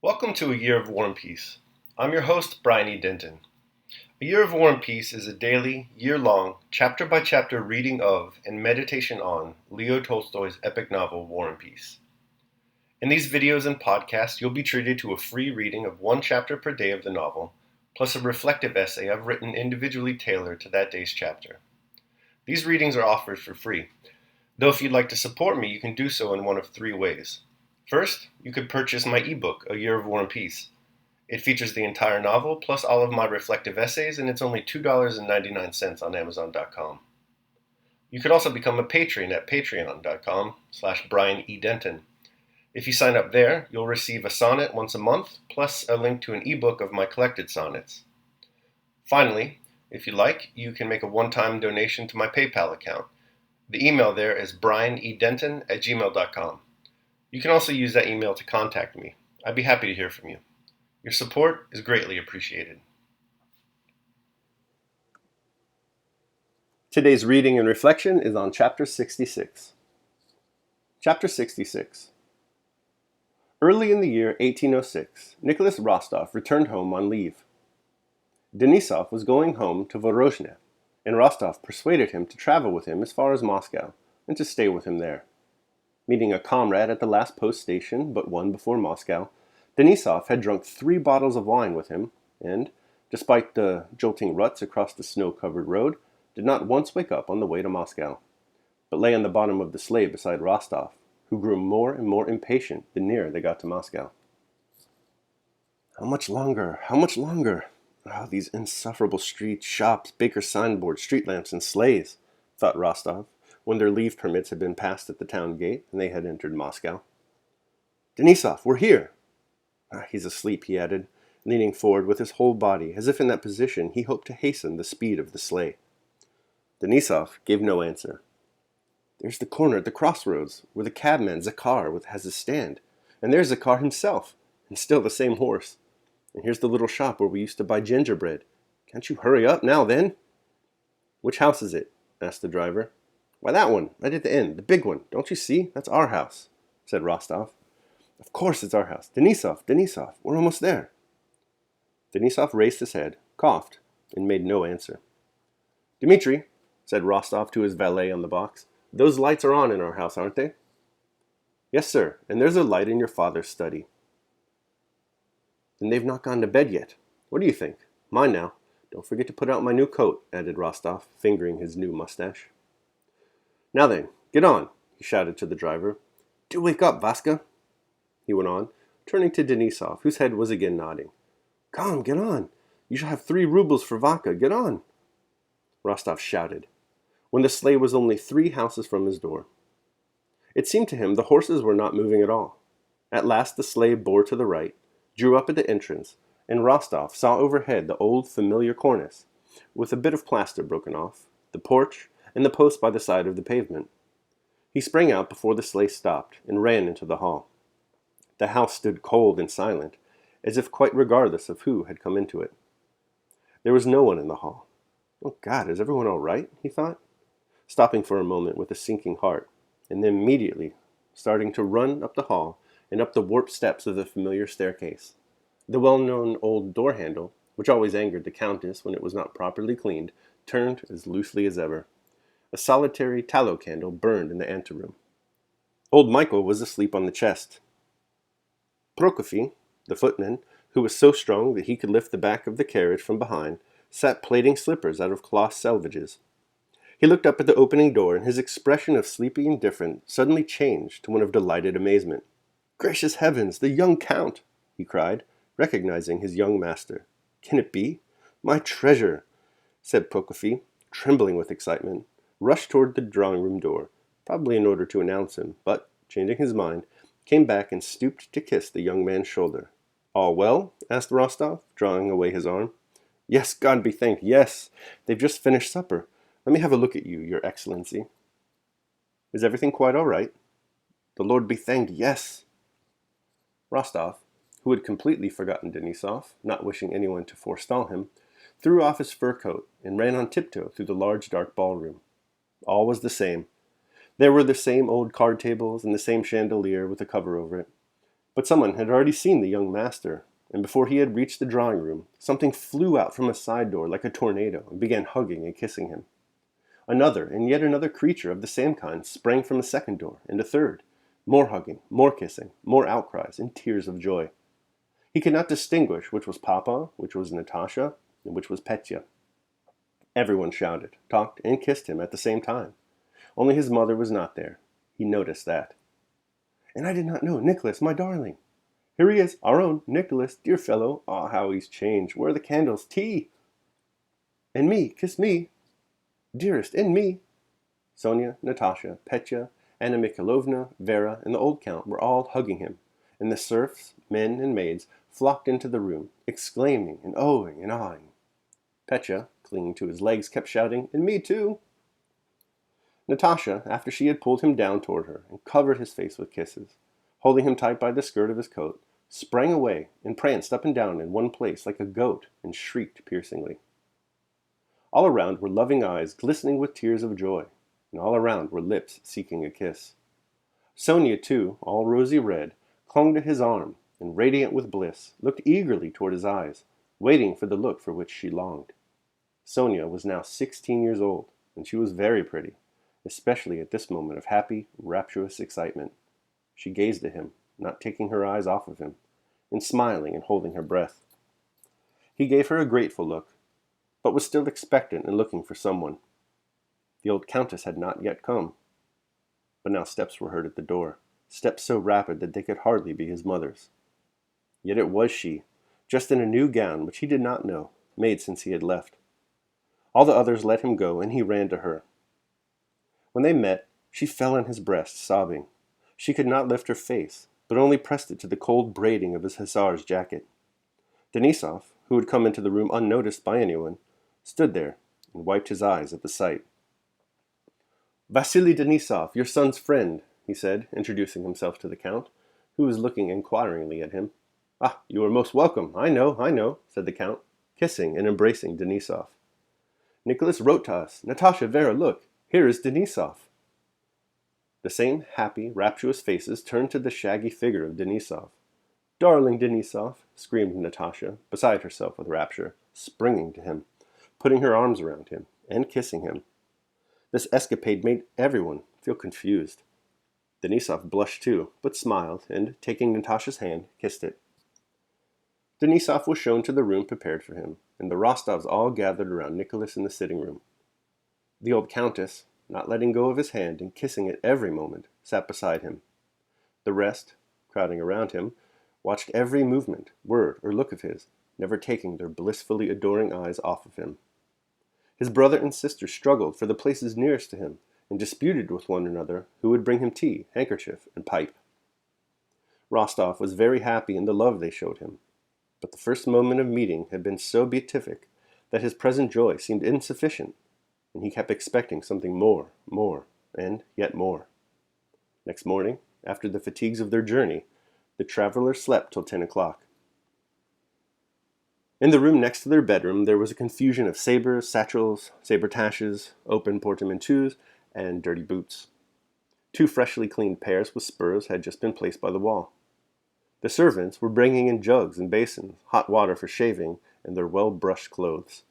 Welcome to A Year of War and Peace. I'm your host, Brian E. Denton. A Year of War and Peace is a daily, year-long, chapter-by-chapter reading of and meditation on Leo Tolstoy's epic novel, War and Peace. In these videos and podcasts, you'll be treated to a free reading of one chapter per day of the novel, plus a reflective essay I've written individually tailored to that day's chapter. These readings are offered for free, though if you'd like to support me, you can do so in one of three ways. First, you could purchase my ebook, A Year of War and Peace. It features the entire novel, plus all of my reflective essays, and it's only $2.99 on Amazon.com. You could also become a patron at patreon.com/Brian E. Denton. If you sign up there, you'll receive a sonnet once a month, plus a link to an ebook of my collected sonnets. Finally, if you like, you can make a one-time donation to my PayPal account. The email there is brianedenton@gmail.com. You can also use that email to contact me. I'd be happy to hear from you. Your support is greatly appreciated. Today's reading and reflection is on Chapter 66. Chapter 66. Early in the year 1806, Nicholas Rostov returned home on leave. Denisov was going home to Vorozhnev, and Rostov persuaded him to travel with him as far as Moscow and to stay with him there. Meeting a comrade at the last post station, but one before Moscow, Denisov had drunk 3 bottles of wine with him, and, despite the jolting ruts across the snow-covered road, did not once wake up on the way to Moscow, but lay on the bottom of the sleigh beside Rostov, who grew more and more impatient the nearer they got to Moscow. How much longer? How much longer? Oh, these insufferable streets, shops, bakers' signboards, street lamps, and sleighs, thought Rostov, when their leave permits had been passed at the town gate and they had entered Moscow. Denisov, we're here! He's asleep, he added, leaning forward with his whole body, as if in that position he hoped to hasten the speed of the sleigh. Denisov gave no answer. There's the corner at the crossroads, where the cabman Zakhar has his stand, and there's Zakhar himself, and still the same horse. And here's the little shop where we used to buy gingerbread. Can't you hurry up now, then? Which house is it? Asked the driver. Why, that one, right at the end, the big one. Don't you see? That's our house, said Rostov. Of course it's our house. Denisov, we're almost there. Denisov raised his head, coughed, and made no answer. Dmitri, said Rostov to his valet on the box, those lights are on in our house, aren't they? Yes, sir, and there's a light in your father's study. Then they've not gone to bed yet. What do you think? Mine now. Don't forget to put out my new coat, added Rostov, fingering his new mustache. Now then, get on, he shouted to the driver. Do wake up, Vaska, he went on, turning to Denisov, whose head was again nodding. Come, get on. You shall have 3 rubles for vodka. Get on. Rostov shouted, when the sleigh was only 3 houses from his door. It seemed to him the horses were not moving at all. At last the sleigh bore to the right, drew up at the entrance, and Rostov saw overhead the old familiar cornice, with a bit of plaster broken off, the porch, and the post by the side of the pavement. He sprang out before the sleigh stopped, and ran into the hall. The house stood cold and silent, as if quite regardless of who had come into it. There was no one in the hall. Oh God, is everyone all right? He thought, stopping for a moment with a sinking heart, and then immediately starting to run up the hall and up the warped steps of the familiar staircase. The well-known old door handle, which always angered the Countess when it was not properly cleaned, turned as loosely as ever. A solitary tallow candle burned in the anteroom. Old Michael was asleep on the chest. Prokofy, the footman, who was so strong that he could lift the back of the carriage from behind, sat plaiting slippers out of cloth selvages. He looked up at the opening door, and his expression of sleepy indifference suddenly changed to one of delighted amazement. Gracious heavens, the young Count! He cried, recognizing his young master. Can it be? My treasure! Said Prokofy, trembling with excitement, rushed toward the drawing-room door, probably in order to announce him, but, changing his mind, came back and stooped to kiss the young man's shoulder. All well? Asked Rostov, drawing away his arm. Yes, God be thanked, yes! They've just finished supper. Let me have a look at you, Your Excellency. Is everything quite all right? The Lord be thanked, yes! Rostov, who had completely forgotten Denisov, not wishing anyone to forestall him, threw off his fur coat and ran on tiptoe through the large dark ballroom. All was the same. There were the same old card tables and the same chandelier with a cover over it. But someone had already seen the young master, and before he had reached the drawing room, something flew out from a side door like a tornado and began hugging and kissing him. Another and yet another creature of the same kind sprang from a second door, and a third. More hugging, more kissing, more outcries, and tears of joy. He could not distinguish which was Papa, which was Natasha, and which was Petya. Everyone shouted, talked, and kissed him at the same time. Only his mother was not there. He noticed that. "And I did not know, Nicholas, my darling." "Here he is, our own Nicholas, dear fellow. Ah, how he's changed. Where are the candles? Tea!" "And me, kiss me." "Dearest, and me." Sonia, Natasha, Petya, Anna Mikhailovna, Vera, and the old count were all hugging him, and the serfs, men, and maids flocked into the room, exclaiming and ohing and ahhing. Petya, clinging to his legs, kept shouting, "And me too!" Natasha, after she had pulled him down toward her and covered his face with kisses, holding him tight by the skirt of his coat, sprang away and pranced up and down in one place like a goat and shrieked piercingly. All around were loving eyes glistening with tears of joy, and all around were lips seeking a kiss. Sonia, too, all rosy red, clung to his arm, and radiant with bliss, looked eagerly toward his eyes, waiting for the look for which she longed. Sonia was now 16 years old, and she was very pretty, especially at this moment of happy, rapturous excitement. She gazed at him, not taking her eyes off of him, and smiling and holding her breath. He gave her a grateful look, but was still expectant and looking for someone. The old countess had not yet come. But now steps were heard at the door, steps so rapid that they could hardly be his mother's. Yet it was she, just in a new gown which he did not know, made since he had left. All the others let him go, and he ran to her. When they met, she fell on his breast, sobbing. She could not lift her face, but only pressed it to the cold braiding of his hussar's jacket. Denisov, who had come into the room unnoticed by anyone, stood there and wiped his eyes at the sight. "Vasily Denisov, your son's friend," he said, introducing himself to the count, who was looking inquiringly at him. "Ah, you are most welcome. I know," said the count, kissing and embracing Denisov. "Nicholas wrote to us. Natasha, Vera, look, here is Denisov." The same happy, rapturous faces turned to the shaggy figure of Denisov. "Darling Denisov," screamed Natasha, beside herself with rapture, springing to him, putting her arms around him, and kissing him. This escapade made everyone feel confused. Denisov blushed too, but smiled, and, taking Natasha's hand, kissed it. Denisov was shown to the room prepared for him, and the Rostovs all gathered around Nicholas in the sitting room. The old countess, not letting go of his hand and kissing it every moment, sat beside him. The rest, crowding around him, watched every movement, word, or look of his, never taking their blissfully adoring eyes off of him. His brother and sister struggled for the places nearest to him, and disputed with one another who would bring him tea, handkerchief, and pipe. Rostov was very happy in the love they showed him, but the first moment of meeting had been so beatific that his present joy seemed insufficient, and he kept expecting something more, and yet more. Next morning, after the fatigues of their journey, the travelers slept till 10 o'clock. In the room next to their bedroom there was a confusion of sabers, satchels, sabretaches, open portmanteaus, and dirty boots. 2 freshly cleaned pairs with spurs had just been placed by the wall. The servants were bringing in jugs and basins, hot water for shaving, and their well-brushed clothes.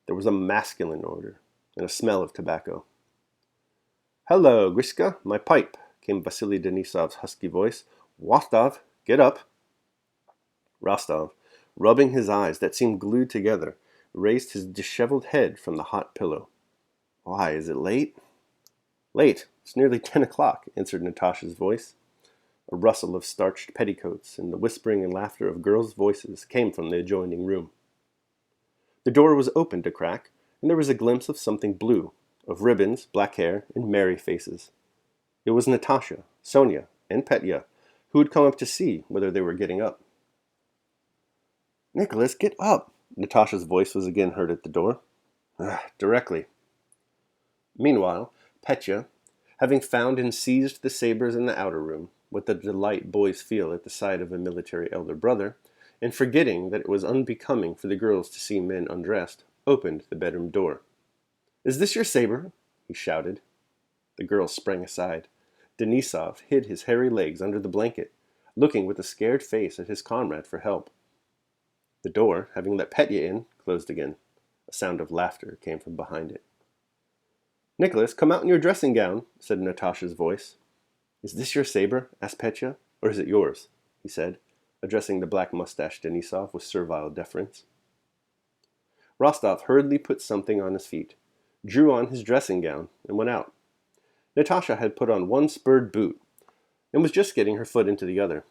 There was a masculine odor, and a smell of tobacco. "Hello, Griska, my pipe," came Vasily Denisov's husky voice. "Rostov, get up." Rostov, rubbing his eyes that seemed glued together, raised his disheveled head from the hot pillow. "Why, is it late?" "Late. It's nearly 10 o'clock," answered Natasha's voice. A rustle of starched petticoats and the whispering and laughter of girls' voices came from the adjoining room. The door was opened a crack, and there was a glimpse of something blue, of ribbons, black hair, and merry faces. It was Natasha, Sonia, and Petya, who had come up to see whether they were getting up. "Nicholas, get up!" Natasha's voice was again heard at the door. Directly." Meanwhile, Petya, having found and seized the sabers in the outer room, with the delight boys feel at the sight of a military elder brother, and forgetting that it was unbecoming for the girls to see men undressed, opened the bedroom door. "Is this your saber?" he shouted. The girls sprang aside. Denisov hid his hairy legs under the blanket. looking with a scared face at his comrade for help. The door, having let Petya in, closed again. A sound of laughter came from behind it. "Nicholas, come out in your dressing gown," said Natásha's voice. "Is this your saber?" asked Petya. "Or is it yours?" he said, addressing the black-mustached Denisov with servile deference. Rostov hurriedly put something on his feet, drew on his dressing gown, and went out. Natásha had put on one spurred boot, and was just getting her foot into the other.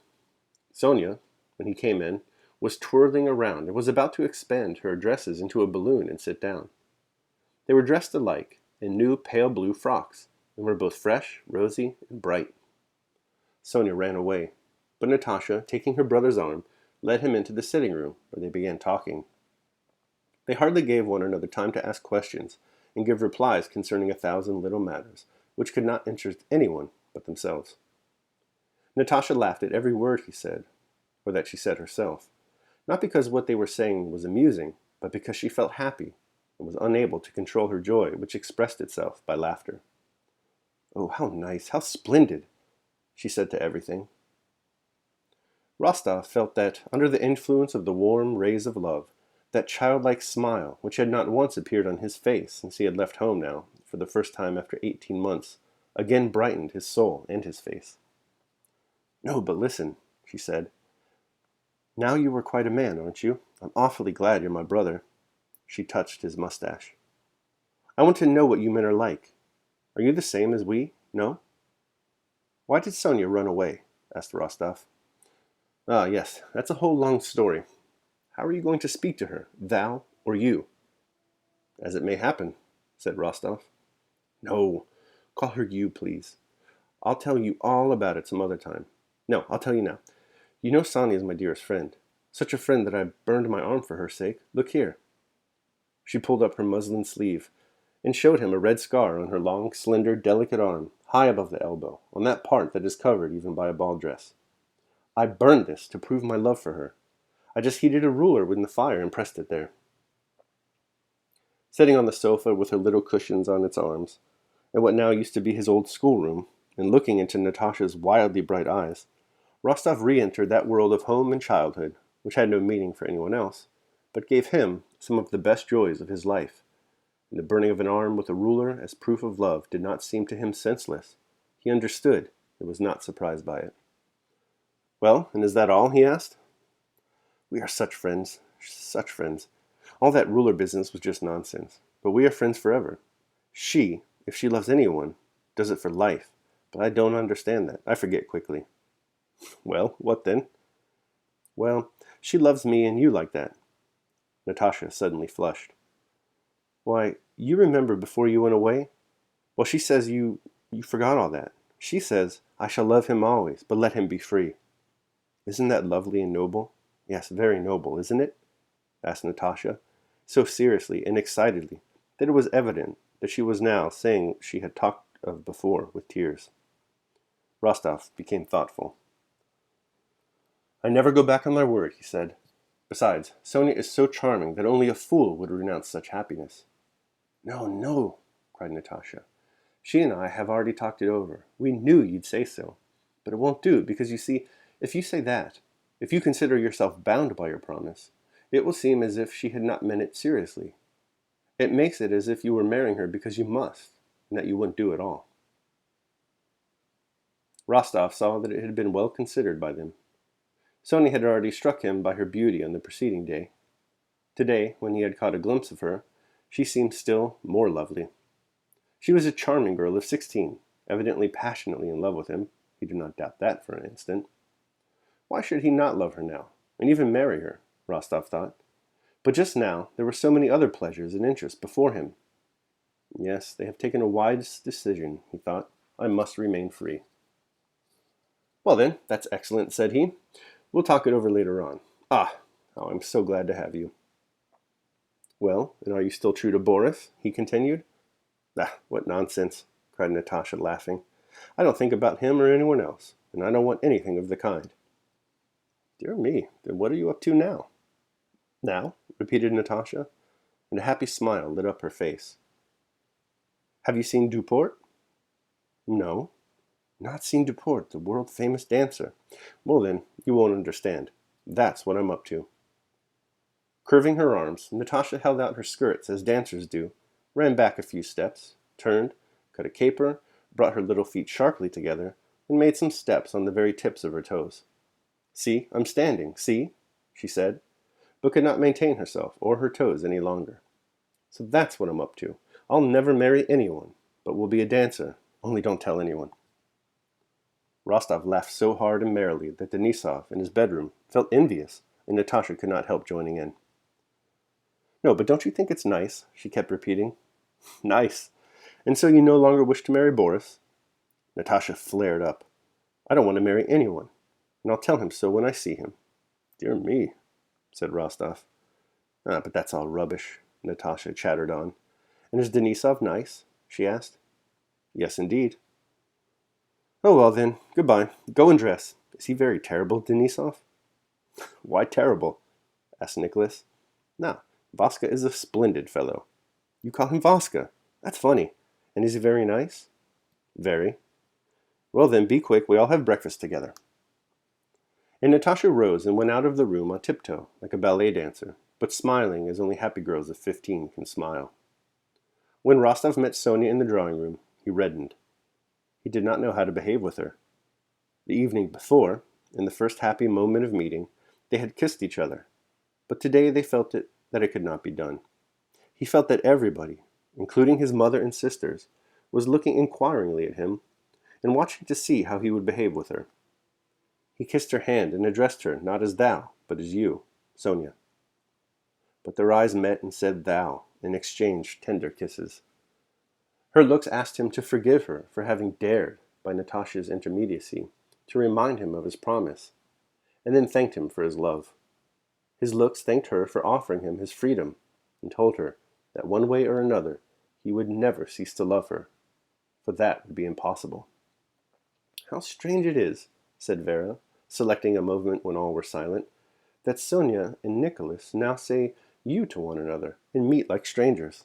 Sonia, when he came in, was twirling around and was about to expand her dresses into a balloon and sit down. They were dressed alike, in new pale blue frocks, and were both fresh, rosy, and bright. Sonia ran away, but Natásha, taking her brother's arm, led him into the sitting room, where they began talking. They hardly gave one another time to ask questions and give replies concerning 1,000 little matters, which could not interest anyone but themselves. Natásha laughed at every word he said, or that she said herself, not because what they were saying was amusing, but because she felt happy and was unable to control her joy, which expressed itself by laughter. "Oh, how nice, how splendid!" she said to everything. Rostov felt that, under the influence of the warm rays of love, that childlike smile, which had not once appeared on his face since he had left home now, for the first time after 18 months, again brightened his soul and his face. "No, but listen," she said. "Now you are quite a man, aren't you? I'm awfully glad you're my brother." She touched his mustache. "I want to know what you men are like. Are you the same as we? No?" "Why did Sonia run away?" asked Rostov. "Ah, yes, that's a whole long story. How are you going to speak to her, thou or you?" "As it may happen," said Rostov. "No, call her you, please. I'll tell you all about it some other time. No, I'll tell you now. You know Sonia is my dearest friend. Such a friend that I burned my arm for her sake. Look here." She pulled up her muslin sleeve and showed him a red scar on her long, slender, delicate arm, high above the elbow, on that part that is covered even by a ball dress. "I burned this to prove my love for her. I just heated a ruler in the fire and pressed it there." Sitting on the sofa with her little cushions on its arms, in what now used to be his old schoolroom, and looking into Natásha's wildly bright eyes, Rostov re-entered that world of home and childhood, which had no meaning for anyone else, but gave him some of the best joys of his life. And the burning of an arm with a ruler as proof of love did not seem to him senseless. He understood and was not surprised by it. "Well, and is that all?" he asked. "We are such friends, such friends. All that ruler business was just nonsense, but we are friends forever. She, if she loves anyone, does it for life, but I don't understand that. I forget quickly." "Well, what then?" "Well, she loves me and you like that." Natásha suddenly flushed. "Why, you remember before you went away? Well, she says you forgot all that. She says, 'I shall love him always, but let him be free.' Isn't that lovely and noble? Yes, very noble, isn't it?" asked Natásha, so seriously and excitedly that it was evident that she was now saying what she had talked of before with tears. Rostov became thoughtful. "I never go back on my word," he said. "Besides, Sonia is so charming that only a fool would renounce such happiness." "No, no," cried Natásha. "She and I have already talked it over. We knew you'd say so. But it won't do, because you see, if you say that, if you consider yourself bound by your promise, it will seem as if she had not meant it seriously. It makes it as if you were marrying her because you must, and that you wouldn't do it all." Rostov saw that it had been well considered by them. Sonia had already struck him by her beauty on the preceding day. Today, when he had caught a glimpse of her, she seemed still more lovely. She was a charming girl of 16, evidently passionately in love with him. He did not doubt that for an instant. Why should he not love her now, and even marry her, Rostov thought. But just now there were so many other pleasures and interests before him. "Yes, they have taken a wise decision," he thought. "I must remain free." "Well then, that's excellent," said he. "We'll talk it over later on. Ah, how I'm so glad to have you." "Well, and are you still true to Boris?" he continued. "Ah, what nonsense," cried Natásha, laughing. "I don't think about him or anyone else, and I don't want anything of the kind." "Dear me, then what are you up to now?" "Now?" repeated Natásha, and a happy smile lit up her face. "Have you seen Duport?" "No." Not seen Duport, the world-famous dancer. Well then, you won't understand. That's what I'm up to. Curving her arms, Natasha held out her skirts as dancers do, ran back a few steps, turned, cut a caper, brought her little feet sharply together, and made some steps on the very tips of her toes. "See, I'm standing, see?" she said, but could not maintain herself or her toes any longer. "So that's what I'm up to. I'll never marry anyone, but will be a dancer, only don't tell anyone." Rostov laughed so hard and merrily that Denisov, in his bedroom, felt envious, and Natasha could not help joining in. "No, but don't you think it's nice?" she kept repeating. "Nice. And so you no longer wish to marry Boris?" Natasha flared up. "I don't want to marry anyone, and I'll tell him so when I see him." "Dear me," said Rostov. "Ah, but that's all rubbish," Natasha chattered on. "And is Denisov nice?" she asked. "Yes, indeed." "Oh, well then, goodbye. Go and dress. Is he very terrible, Denisov?" "Why terrible?" asked Nicholas. "No, Vaska is a splendid fellow." "You call him Vaska? That's funny. And is he very nice?" "Very." "Well then, be quick. We all have breakfast together." And Natasha rose and went out of the room on tiptoe, like a ballet dancer, but smiling as only happy girls of 15 can smile. When Rostov met Sonia in the drawing room, he reddened. He did not know how to behave with her. The evening before, in the first happy moment of meeting, they had kissed each other, but today they felt that it could not be done. He felt that everybody, including his mother and sisters, was looking inquiringly at him and watching to see how he would behave with her. He kissed her hand and addressed her not as thou, but as you, Sonia. But their eyes met and said thou, and exchanged tender kisses. Her looks asked him to forgive her for having dared, by Natasha's intermediacy, to remind him of his promise, and then thanked him for his love. His looks thanked her for offering him his freedom, and told her that one way or another he would never cease to love her, for that would be impossible. "How strange it is," said Vera, selecting a moment when all were silent, "that Sonia and Nicholas now say you to one another, and meet like strangers."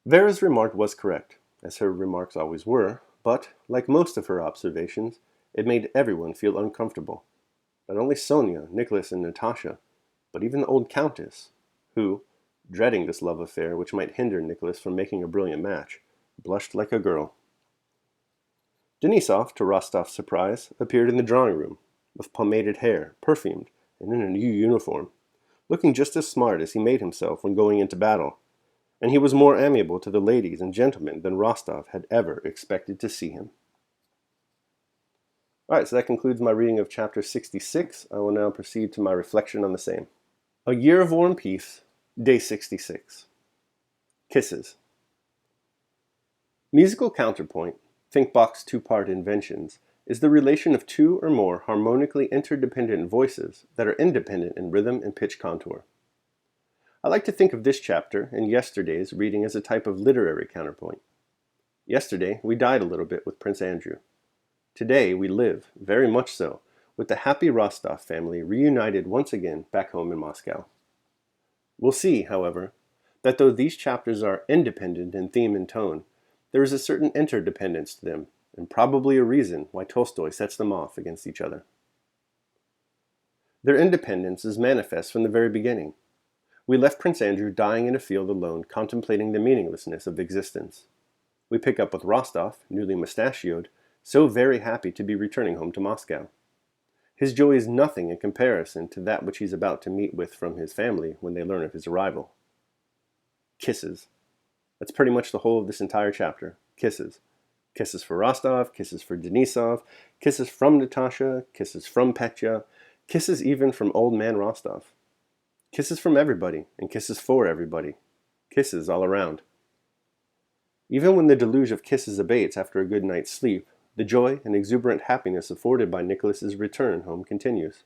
Vera's remark was correct, as her remarks always were, but, like most of her observations, it made everyone feel uncomfortable. Not only Sonia, Nicholas, and Natasha, but even the old Countess, who, dreading this love affair which might hinder Nicholas from making a brilliant match, blushed like a girl. Denisov, to Rostov's surprise, appeared in the drawing room, with pomaded hair, perfumed, and in a new uniform, looking just as smart as he made himself when going into battle, and he was more amiable to the ladies and gentlemen than Rostov had ever expected to see him. Alright, so that concludes my reading of chapter 66. I will now proceed to my reflection on the same. A Year of War and Peace, Day 66. Kisses. Musical counterpoint, think Bach's two-part inventions, is the relation of two or more harmonically interdependent voices that are independent in rhythm and pitch contour. I like to think of this chapter and yesterday's reading as a type of literary counterpoint. Yesterday, we died a little bit with Prince Andrew. Today, we live, very much so, with the happy Rostov family reunited once again back home in Moscow. We'll see, however, that though these chapters are independent in theme and tone, there is a certain interdependence to them, and probably a reason why Tolstoy sets them off against each other. Their independence is manifest from the very beginning. We left Prince Andrew dying in a field alone, contemplating the meaninglessness of existence. We pick up with Rostov, newly mustachioed, so very happy to be returning home to Moscow. His joy is nothing in comparison to that which he's about to meet with from his family when they learn of his arrival. Kisses. That's pretty much the whole of this entire chapter. Kisses. Kisses for Rostov, kisses for Denisov, kisses from Natasha, kisses from Petya, kisses even from old man Rostov. Kisses from everybody, and kisses for everybody. Kisses all around. Even when the deluge of kisses abates after a good night's sleep, the joy and exuberant happiness afforded by Nicholas's return home continues.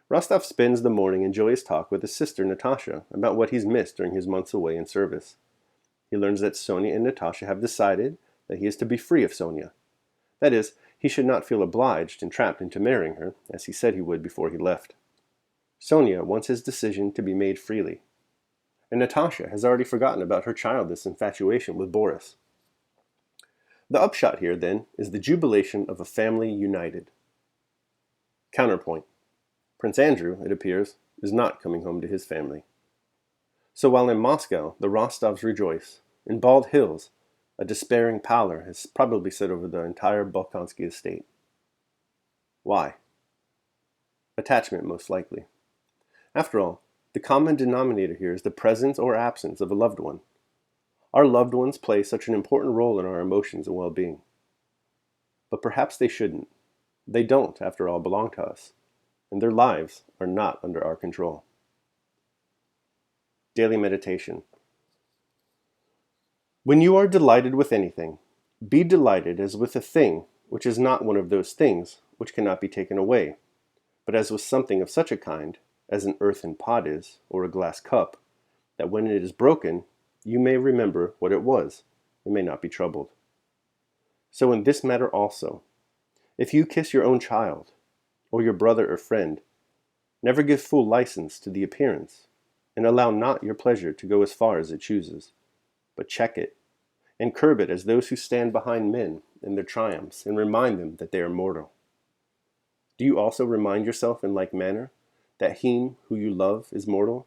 Rostov spends the morning in joyous talk with his sister Natasha about what he's missed during his months away in service. He learns that Sonia and Natasha have decided that he is to be free of Sonia. That is, he should not feel obliged and trapped into marrying her, as he said he would before he left. Sonia wants his decision to be made freely. And Natasha has already forgotten about her childish infatuation with Boris. The upshot here, then, is the jubilation of a family united. Counterpoint. Prince Andrew, it appears, is not coming home to his family. So while in Moscow the Rostovs rejoice, in Bald Hills a despairing pallor has probably set over the entire Bolkonsky estate. Why? Attachment, most likely. After all, the common denominator here is the presence or absence of a loved one. Our loved ones play such an important role in our emotions and well-being. But perhaps they shouldn't. They don't, after all, belong to us, and their lives are not under our control. Daily meditation. When you are delighted with anything, be delighted as with a thing which is not one of those things which cannot be taken away, but as with something of such a kind as an earthen pot is, or a glass cup, that when it is broken, you may remember what it was, and may not be troubled. So in this matter also, if you kiss your own child, or your brother or friend, never give full license to the appearance, and allow not your pleasure to go as far as it chooses, but check it, and curb it as those who stand behind men in their triumphs, and remind them that they are mortal. Do you also remind yourself in like manner that him who you love is mortal,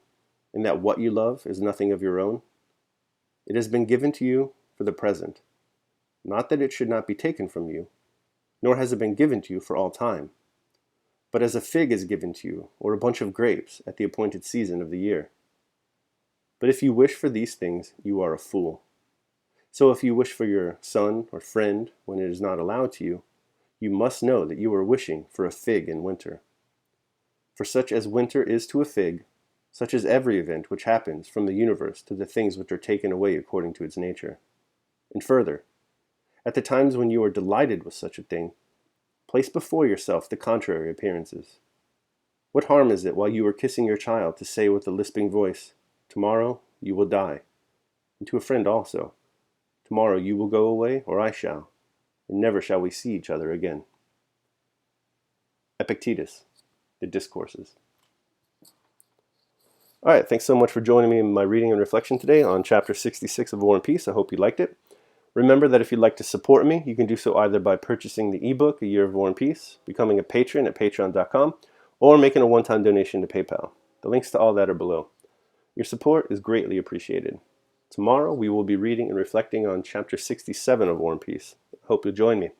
and that what you love is nothing of your own? It has been given to you for the present, not that it should not be taken from you, nor has it been given to you for all time, but as a fig is given to you, or a bunch of grapes at the appointed season of the year. But if you wish for these things, you are a fool. So if you wish for your son or friend when it is not allowed to you, you must know that you are wishing for a fig in winter. For such as winter is to a fig, such is every event which happens from the universe to the things which are taken away according to its nature. And further, at the times when you are delighted with such a thing, place before yourself the contrary appearances. What harm is it while you are kissing your child to say with a lisping voice, "Tomorrow you will die," and to a friend also, "Tomorrow you will go away, or I shall, and never shall we see each other again." Epictetus, The Discourses. All right, thanks so much for joining me in my reading and reflection today on Chapter 66 of War and Peace. I hope you liked it. Remember that if you'd like to support me, you can do so either by purchasing the ebook, A Year of War and Peace, becoming a patron at patreon.com, or making a one-time donation to PayPal. The links to all that are below. Your support is greatly appreciated. Tomorrow we will be reading and reflecting on Chapter 67 of War and Peace. I hope you'll join me.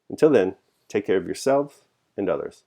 Until then, take care of yourselves and others.